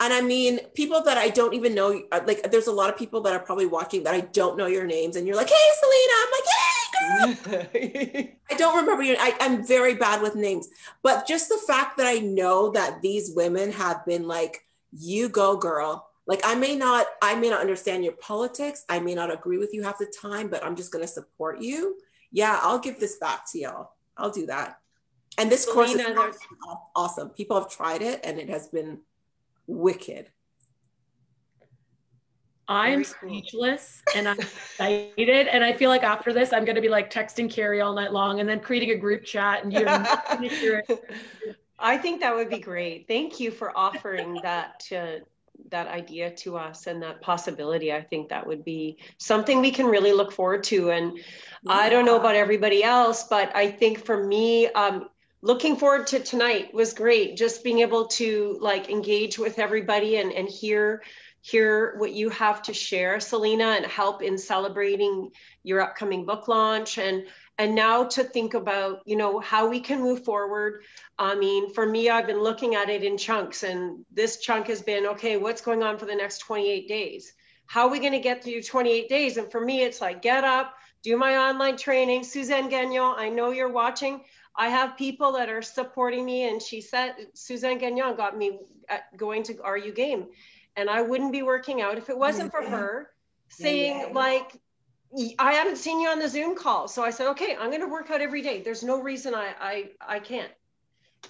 And I mean, people that I don't even know, like there's a lot of people that are probably watching that I don't know your names, and you're like, hey, Celina. I'm like, hey, I don't remember your, I'm very bad with names, but just the fact that I know that these women have been like, you go girl. Like I may not understand your politics. I may not agree with you half the time, but I'm just going to support you. Yeah, I'll give this back to y'all. I'll do that. And this course is awesome. People have tried it and it has been wicked. I'm speechless and I'm excited. And I feel like after this, I'm going to be like texting Carrie all night long and then creating a group chat. And I think that would be great. Thank you for offering that idea to us and that possibility. I think that would be something we can really look forward to. And I don't know about everybody else, but I think for me, looking forward to tonight was great. Just being able to like engage with everybody and hear what you have to share, Celina, and help in celebrating your upcoming book launch. And now to think about, you know, how we can move forward. I mean, for me, I've been looking at it in chunks, and this chunk has been, okay, what's going on for the next 28 days? How are we going to get through 28 days? And for me, it's like, get up, do my online training. Suzanne Gagnon, I know you're watching. I have people that are supporting me. And she said, Suzanne Gagnon got me going to Are You Game? And I wouldn't be working out if it wasn't for her saying like, I haven't seen you on the Zoom call. So I said, okay, I'm going to work out every day. There's no reason I can't.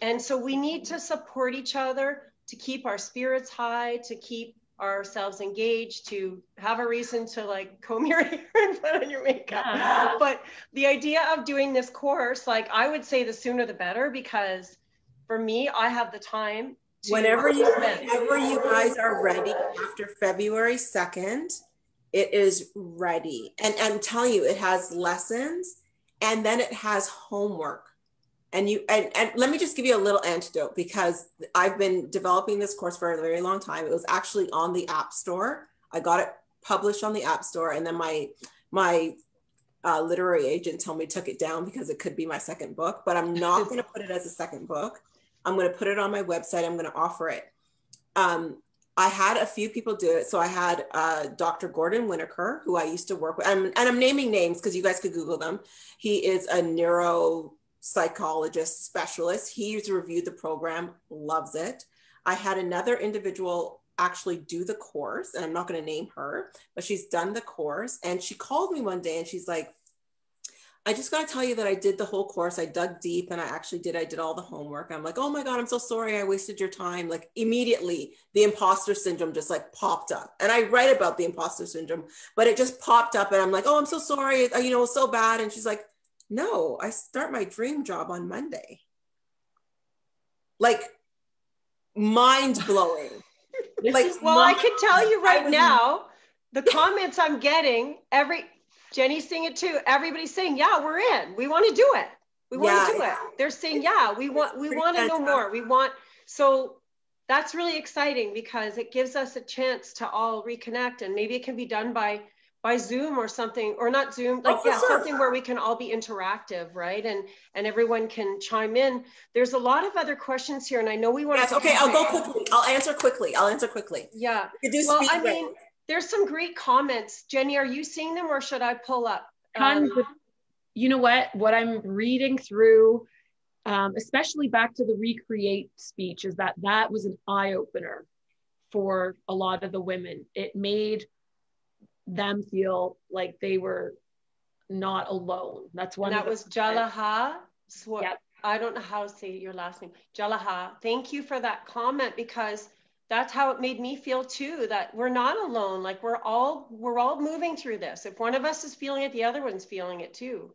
And so we need to support each other to keep our spirits high, to keep ourselves engaged, to have a reason to like comb your hair and put on your makeup. Yeah. But the idea of doing this course, like I would say the sooner the better, because for me, I have the time. Whenever you guys are ready after February 2nd, it is ready. And I'm telling you, it has lessons and then it has homework. And let me just give you a little antidote, because I've been developing this course for a very long time. It was actually on the App Store. I got it published on the App Store, and then my literary agent told me took it down because it could be my second book, but I'm not going to put it as a second book. I'm going to put it on my website. I'm going to offer it. I had a few people do it. So I had Dr. Gordon Winokur, who I used to work with, and I'm naming names because you guys could Google them. He is a neuropsychologist specialist. He's reviewed the program, loves it. I had another individual actually do the course, and I'm not going to name her, but she's done the course. And she called me one day and she's like, I just got to tell you that I did the whole course. I dug deep and I did all the homework. I'm like, oh my God, I'm so sorry. I wasted your time. Like immediately the imposter syndrome just like popped up. And I write about the imposter syndrome, but it just popped up and I'm like, oh, I'm so sorry. You know, it's so bad. And she's like, no, I start my dream job on Monday. Like mind blowing. I can tell you right now, the comments I'm getting, Jenny's saying it too. Everybody's saying, yeah, we're in. We want to do it. We want to do it. They're saying, yeah, we want to know more. So that's really exciting because it gives us a chance to all reconnect, and maybe it can be done by Zoom or something, or not Zoom, something where we can all be interactive, right? And everyone can chime in. There's a lot of other questions here, and I know we want to. Okay, I'll go quickly. I'll answer quickly. Yeah. There's some great comments. Jenny, are you seeing them or should I pull up? You know what I'm reading through, especially back to the Recreate speech, is that was an eye-opener for a lot of the women. It made them feel like they were not alone. That's one. That was Jalaha. Yep. I don't know how to say your last name. Jalaha. Thank you for that comment, because that's how it made me feel too, that we're not alone. Like we're all moving through this. If one of us is feeling it, the other one's feeling it too.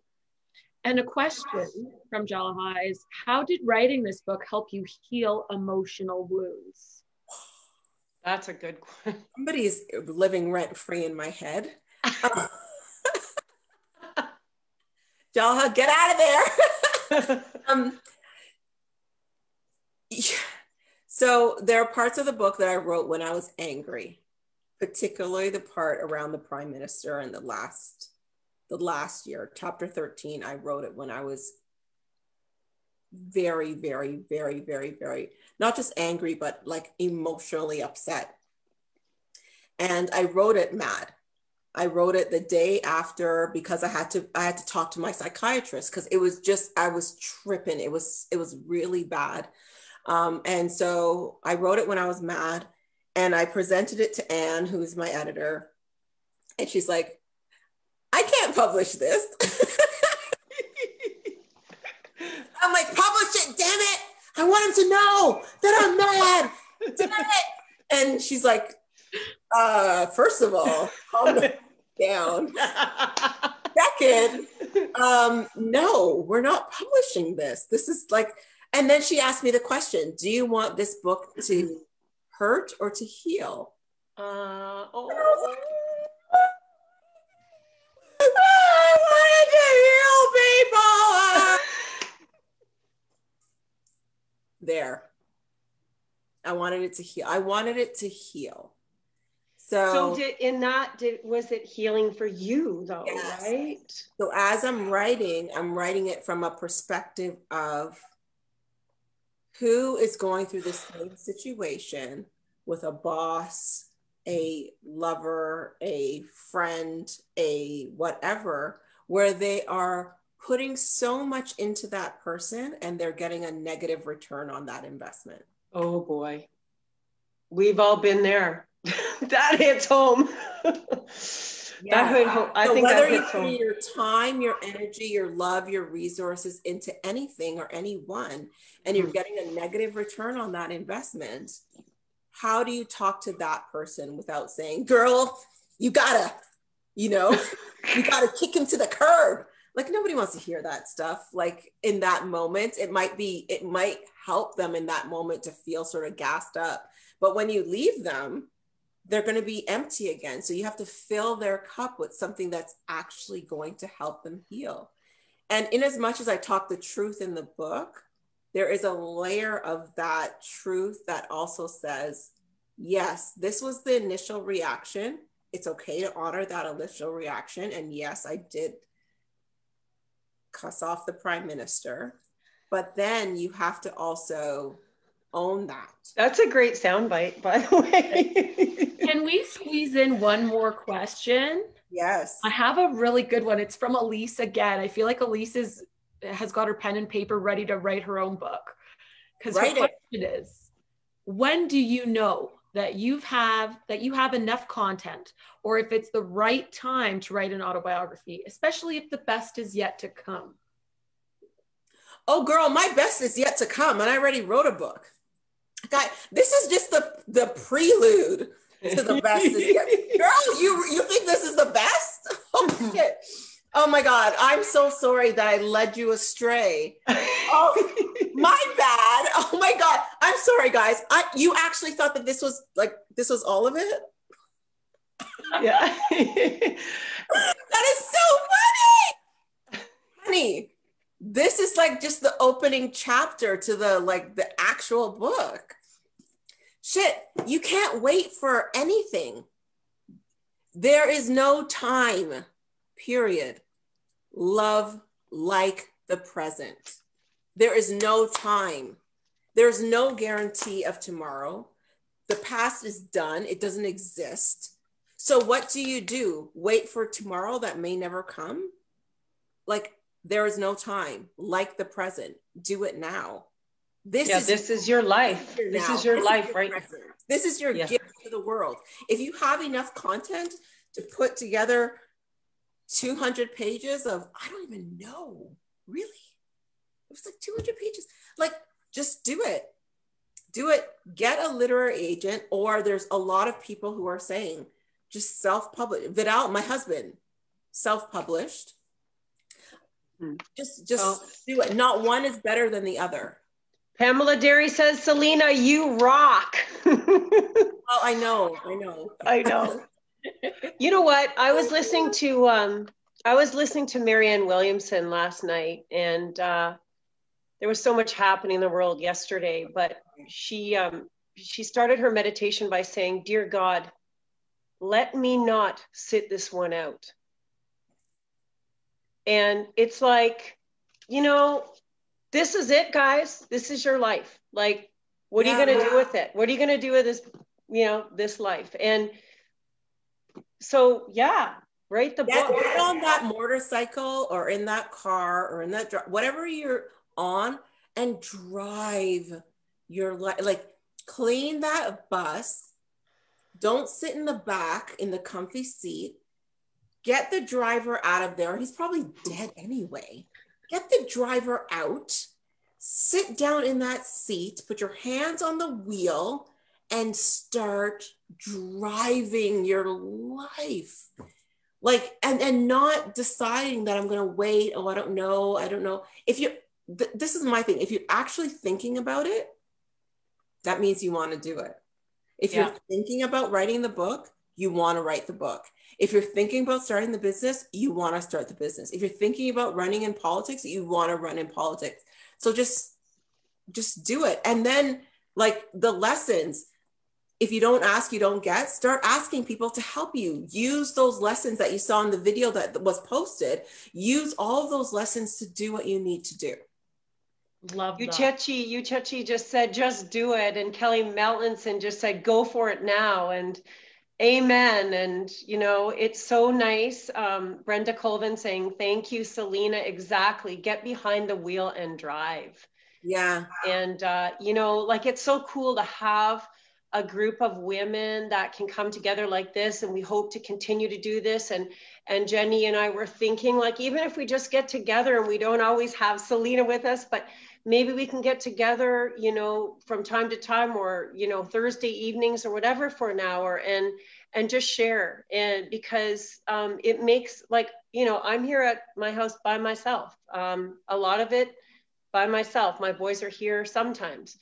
And a question from Jalaha is, how did writing this book help you heal emotional wounds? That's a good question. Somebody's living rent free in my head. Jalaha, get out of there. So there are parts of the book that I wrote when I was angry, particularly the part around the Prime Minister and the last year, chapter 13. I wrote it when I was very, very, very, very, very, not just angry, but like emotionally upset. And I wrote it mad. I wrote it the day after because I had to talk to my psychiatrist because it was just, I was tripping. It was really bad. And so I wrote it when I was mad, and I presented it to Anne, who's my editor. And she's like, I can't publish this. I'm like, publish it, damn it. I want him to know that I'm mad. Damn it. And she's like, first of all, calm down. Second, no, we're not publishing this. This is like, and then she asked me the question, do you want this book to hurt or to heal? I wanted to heal people. There. I wanted it to heal. I wanted it to heal. So was it healing for you though, yes. Right? So as I'm writing it from a perspective of who is going through the same situation with a boss, a lover, a friend, a whatever, where they are putting so much into that person and they're getting a negative return on that investment. Oh boy. We've all been there. That hits home. Yeah. I think whether that you hits put home. your time, your energy, your love, your resources into anything or anyone, and you're getting a negative return on that investment, how do you talk to that person without saying, girl, you gotta kick him to the curb? Like, nobody wants to hear that stuff. Like, in that moment, it might help them in that moment to feel sort of gassed up. But when you leave them, they're going to be empty again. So you have to fill their cup with something that's actually going to help them heal. And in as much as I talk the truth in the book, there is a layer of that truth that also says, yes, this was the initial reaction. It's okay to honor that initial reaction. And yes, I did cuss off the prime minister, but then you have to also own that. That's a great soundbite, by the way. Can we squeeze in one more question? Yes. I have a really good one. It's from Elise again. I feel like Elise has got her pen and paper ready to write her own book. Because her question is, when do you know that you have enough content, or if it's the right time to write an autobiography, especially if the best is yet to come? Oh, girl, my best is yet to come, and I already wrote a book. Guy, this is just the prelude to the best is yet. Girl, you think this is the best? Oh shit! Oh my God, I'm so sorry that I led you astray. Oh, my bad. Oh my God, I'm sorry, guys. You actually thought that this was all of it? Yeah. That is so funny, honey. This is like just the opening chapter to the actual book. Shit, you can't wait for anything. There is no time, period. Love like the present. There is no time. There's no guarantee of tomorrow. The past is done. It doesn't exist. So what do? Wait for tomorrow that may never come? Like, there is no time, like the present. Do it now. This is your life. This is your life, right? This is your gift to the world. If you have enough content to put together 200 pages of, I don't even know, really? It was like 200 pages. Like, just do it. Do it. Get a literary agent, or there's a lot of people who are saying, just self-publish. Vidal, my husband, self-published. Just do it. Not one is better than the other. Pamela Derry says, Celina, you rock. Well, I know. You know what? I was listening to Marianne Williamson last night, and there was so much happening in the world yesterday, but she started her meditation by saying, Dear God, let me not sit this one out. And it's like, this is it, guys. This is your life. Like, what are you going to do with it? What are you going to do with this, this life? And So yeah, write the book. Get on that motorcycle or in that car or in that, whatever you're on, and drive your like clean that bus. Don't sit in the back in the comfy seat. Get the driver out of there. He's probably dead anyway. Get the driver out. Sit down in that seat, put your hands on the wheel, and start driving your life. Like, and not deciding that I'm going to wait. Oh, I don't know. If you, this is my thing. If you're actually thinking about it, that means you want to do it. If you're thinking about writing the book, you want to write the book. If you're thinking about starting the business, you want to start the business. If you're thinking about running in politics, you want to run in politics. So just do it. And then like the lessons, if you don't ask, you don't get. Start asking people to help you. Use those lessons that you saw in the video that was posted. Use all of those lessons to do what you need to do. Love that. Uchechi just said, just do it. And Kelly Meltonson just said, go for it now. And amen. And, you know, it's so nice. Brenda Colvin saying, thank you, Celina. Exactly. Get behind the wheel and drive. Yeah. And, you know, like, it's so cool to have a group of women that can come together like this. And we hope to continue to do this. And Jenny and I were thinking, like, even if we just get together and we don't always have Celina with us, but maybe we can get together, you know, from time to time, or, you know, Thursday evenings or whatever for an hour, and just share. And because it makes, like, you know, I'm here at my house by myself, a lot of it by myself. My boys are here sometimes,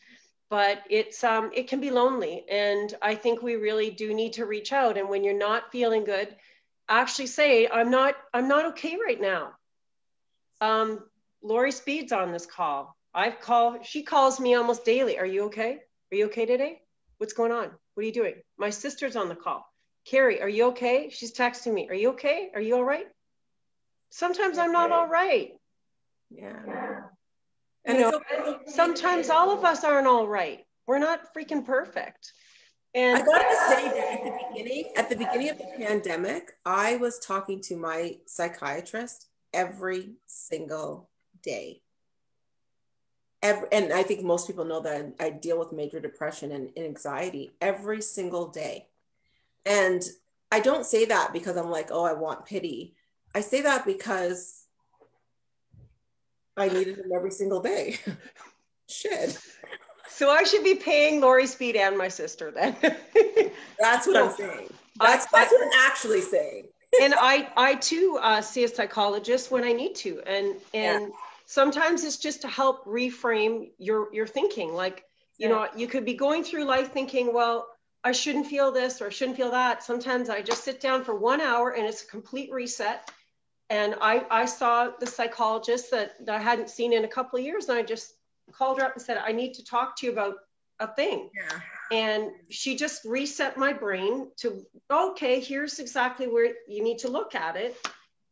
but it's it can be lonely. And I think we really do need to reach out. And when you're not feeling good, actually say, I'm not okay right now. Lori Speed's on this call. She calls me almost daily. Are you okay? Are you okay today? What's going on? What are you doing? My sister's on the call. Carrie, are you okay? She's texting me. Are you okay? Are you all right? Sometimes I'm not all right. Yeah. And you know, sometimes all of us aren't all right. We're not freaking perfect. And I gotta say that at the beginning of the pandemic, I was talking to my psychiatrist every single day. And I think most people know that I deal with major depression and anxiety every single day. And I don't say that because I'm like, oh, I want pity. I say that because I needed him every single day. Shit. So I should be paying Lori Speed and my sister then. That's what I'm saying. That's what I'm actually saying. And I too see a psychologist when I need to. And sometimes it's just to help reframe your thinking. Like, you know, you could be going through life thinking, well, I shouldn't feel this or shouldn't feel that. Sometimes I just sit down for 1 hour and it's a complete reset. And I saw the psychologist that I hadn't seen in a couple of years. And I just called her up and said, I need to talk to you about a thing. Yeah. And she just reset my brain to, okay, here's exactly where you need to look at it.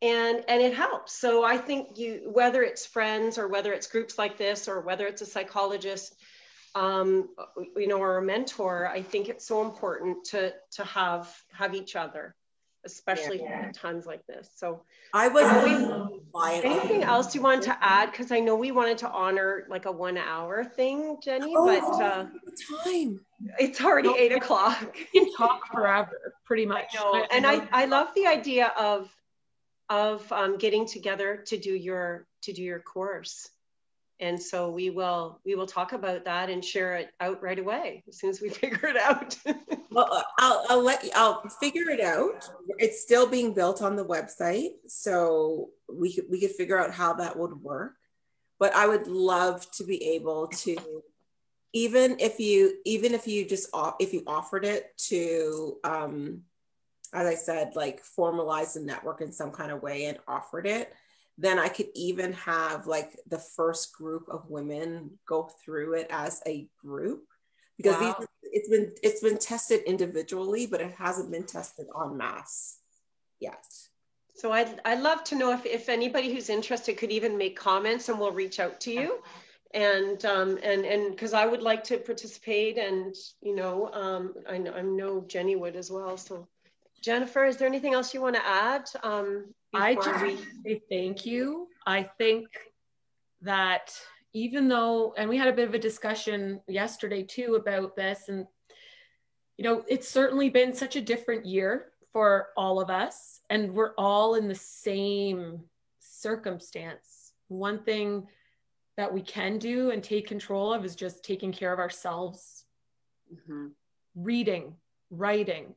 And it helps. So I think whether it's friends or whether it's groups like this, or whether it's a psychologist, you know, or a mentor, I think it's so important to have each other, especially at times like this. So anything else you want to add? Because I know we wanted to honor like a 1 hour thing, Jenny, but time. It's already 8 o'clock. You can talk forever, pretty much. And I love the idea of getting together to do your course. And so we will talk about that and share it out right away as soon as we figure it out. Well, I'll figure it out. It's still being built on the website, so we could figure out how that would work. But I would love to be able to, even if you offered it to, as I said, like formalize the network in some kind of way and offered it, then I could even have like the first group of women go through it as a group, because it's been tested individually, but it hasn't been tested en masse yet. So I'd love to know if anybody who's interested could even make comments, and we'll reach out to you. And because I would like to participate, and you know, I know Jenny would as well. So Jennifer, is there anything else you want to add? I just say thank you. I think that even though, and we had a bit of a discussion yesterday too about this, and it's certainly been such a different year for all of us, and we're all in the same circumstance. One thing that we can do and take control of is just taking care of ourselves. Reading, writing,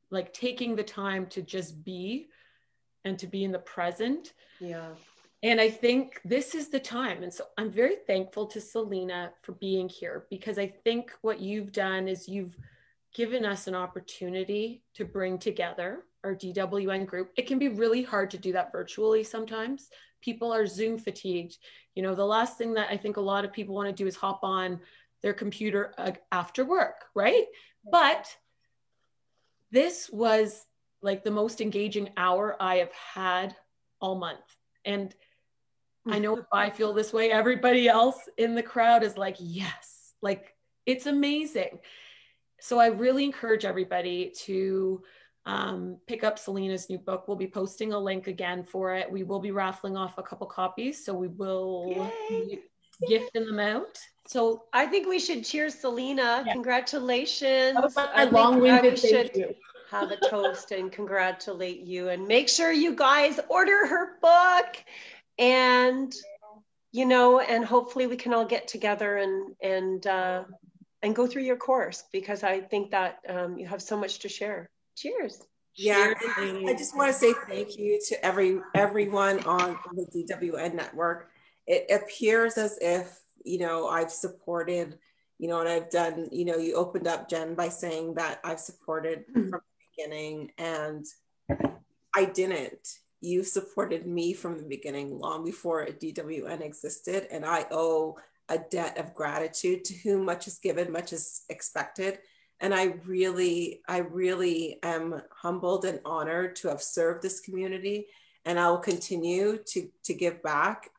like taking the time to just be and to be in the present. Yeah. And I think this is the time. And so I'm very thankful to Celina for being here, because I think what you've done is you've given us an opportunity to bring together our DWN group. It can be really hard to do that virtually sometimes. People are Zoom fatigued. The last thing that I think a lot of people want to do is hop on their computer after work, right? But this was like the most engaging hour I have had all month. And I know if I feel this way, everybody else in the crowd is like, yes, like it's amazing. So I really encourage everybody to pick up Celina's new book. We'll be posting a link again for it. We will be raffling off a couple copies, so we will be gifting them out. So I think we should cheers, Celina. Yeah. Congratulations. I long-winded thank you. Have a toast and congratulate you, and make sure you guys order her book, and and hopefully we can all get together and go through your course, because I think that you have so much to share. Cheers. Yeah, I just want to say thank you to everyone on the DWN network. It appears as if, I've supported, and I've done, you opened up, Jen, by saying that I've supported from the beginning, and I didn't. You supported me from the beginning, long before DWN existed, and I owe a debt of gratitude. To whom much is given, much is expected. And I really am humbled and honored to have served this community. And I will continue to give back,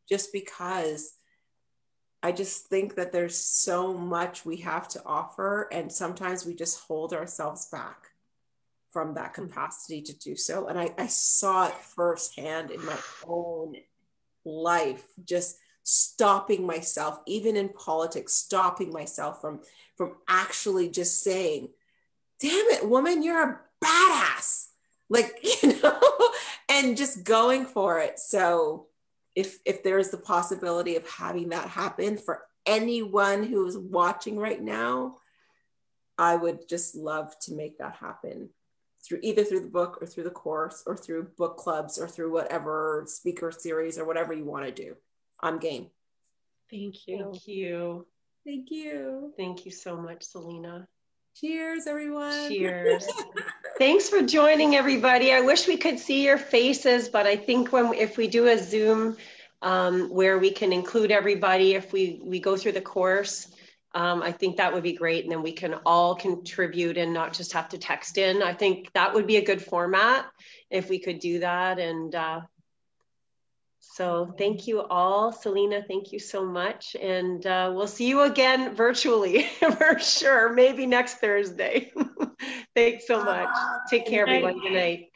just because I just think that there's so much we have to offer. And sometimes we just hold ourselves back from that capacity to do so. And I saw it firsthand in my own life, just stopping myself, even in politics, stopping myself from actually just saying, damn it, woman, you're a badass. Like, and just going for it. So if there's the possibility of having that happen for anyone who is watching right now, I would just love to make that happen either through the book or through the course or through book clubs or through whatever speaker series or whatever you want to do. I'm game. Thank you. Thank you. Thank you. Thank you so much, Celina. Cheers, everyone. Cheers. Thanks for joining, everybody. I wish we could see your faces, but I think if we do a Zoom where we can include everybody, if we go through the course, I think that would be great. And then we can all contribute and not just have to text in. I think that would be a good format if we could do that. And so thank you all. Celina, thank you so much. And we'll see you again virtually for sure. Maybe next Thursday. Thanks so much. Take care, everyone. Good night.